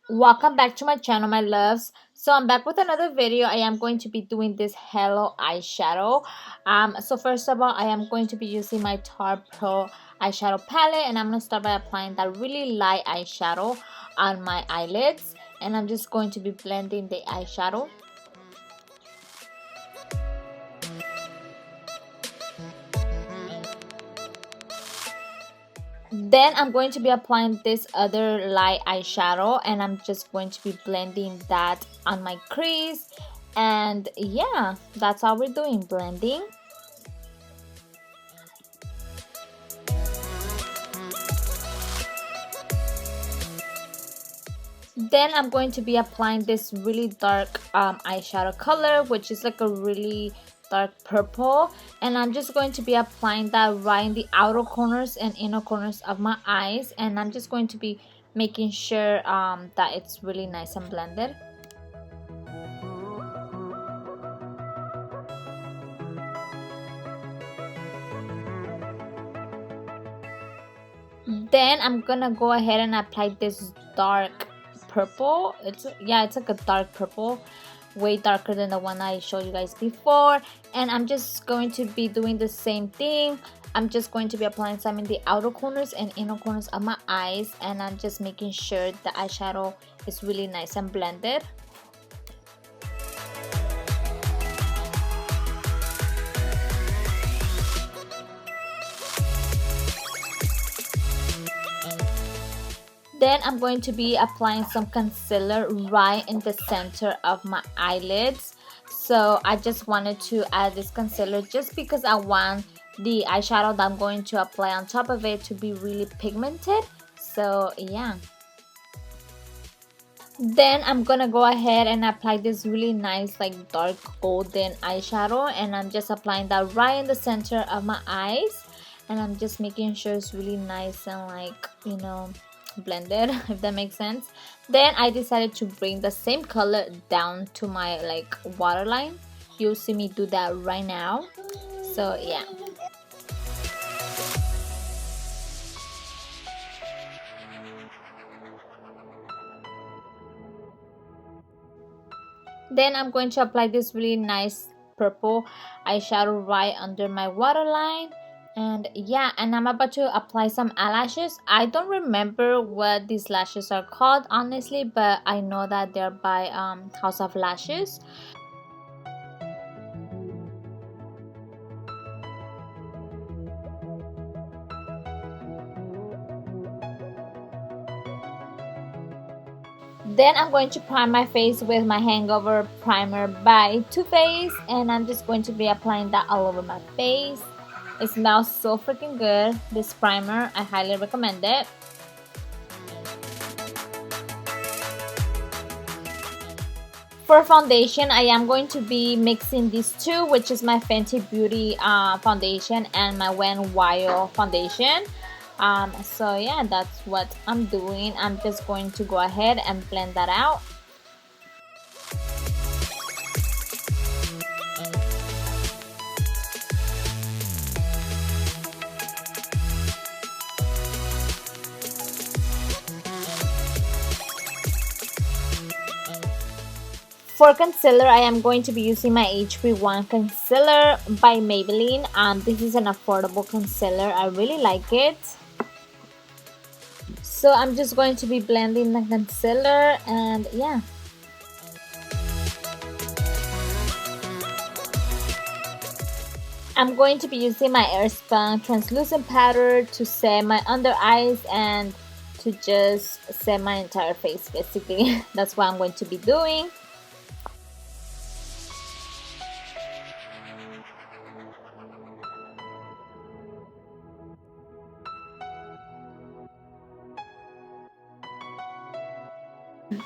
Welcome back to my channel, my loves. So I'm back with another video. I am going to be doing this Hello eyeshadow. So first of all, I am going to be using my Tarte Pro eyeshadow palette, and I'm going to start by applying that really light eyeshadow on my eyelids, and I'm just going to be blending the eyeshadow. Then I'm going to be applying this other light eyeshadow, and I'm just going to be blending that on my crease. And yeah, that's how we're doing blending. Then I'm going to be applying this really dark eyeshadow color, which is like a really dark purple, and I'm just going to be applying that right in the outer corners and inner corners of my eyes, and I'm just going to be making sure that it's really nice and blended. Then I'm gonna go ahead and apply this dark purple. It's like a dark purple, way darker than the one I showed you guys before. And I'm just going to be doing the same thing. I'm just going to be applying some in the outer corners and inner corners of my eyes, and I'm just making sure the eyeshadow is really nice and blended. Then I'm going to be applying some concealer right in the center of my eyelids. So I just wanted to add this concealer just because I want the eyeshadow that I'm going to apply on top of it to be really pigmented. So yeah. Then I'm gonna go ahead and apply this really nice like dark golden eyeshadow, and I'm just applying that right in the center of my eyes, and I'm just making sure it's really nice and like, blended, if that makes sense. Then I decided to bring the same color down to my like waterline. You'll see me do that right now. So yeah. Then I'm going to apply this really nice purple eyeshadow right under my waterline. And yeah, and I'm about to apply some eyelashes. I don't remember what these lashes are called honestly, but I know that they're by House of Lashes. Then I'm going to prime my face with my Hangover Primer by Too Faced, and I'm just going to be applying that all over my face. It smells so freaking good, this primer. I highly recommend it. For foundation, I am going to be mixing these two, which is my Fenty Beauty foundation and my Wet n Wild foundation. So yeah, that's what I'm doing. I'm just going to go ahead and blend that out. For concealer, I am going to be using my HP1 concealer by Maybelline. This is an affordable concealer. I really like it. So I'm just going to be blending the concealer, and yeah. I'm going to be using my Airspun translucent powder to set my under eyes and to just set my entire face basically. That's what I'm going to be doing.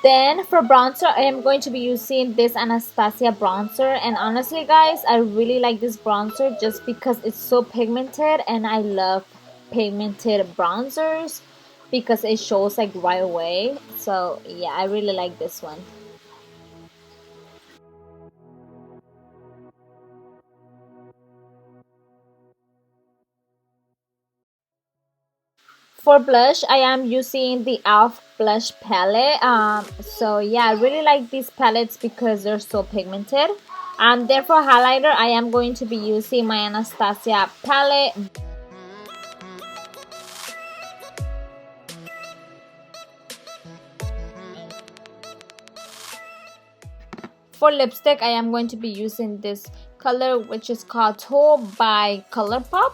Then for bronzer, I am going to be using this Anastasia bronzer, and honestly guys, I really like this bronzer just because it's so pigmented, and I love pigmented bronzers because it shows like right away. So yeah, I really like this one. For blush, I am using the e.l.f. blush palette. So yeah, I really like these palettes because they're so pigmented. Then for highlighter, I am going to be using my Anastasia palette. For lipstick, I am going to be using this color, which is called Toe by Colourpop.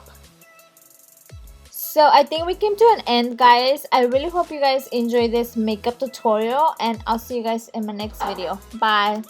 So I think we came to an end, guys. I really hope you guys enjoy this makeup tutorial, and I'll see you guys in my next video. Bye.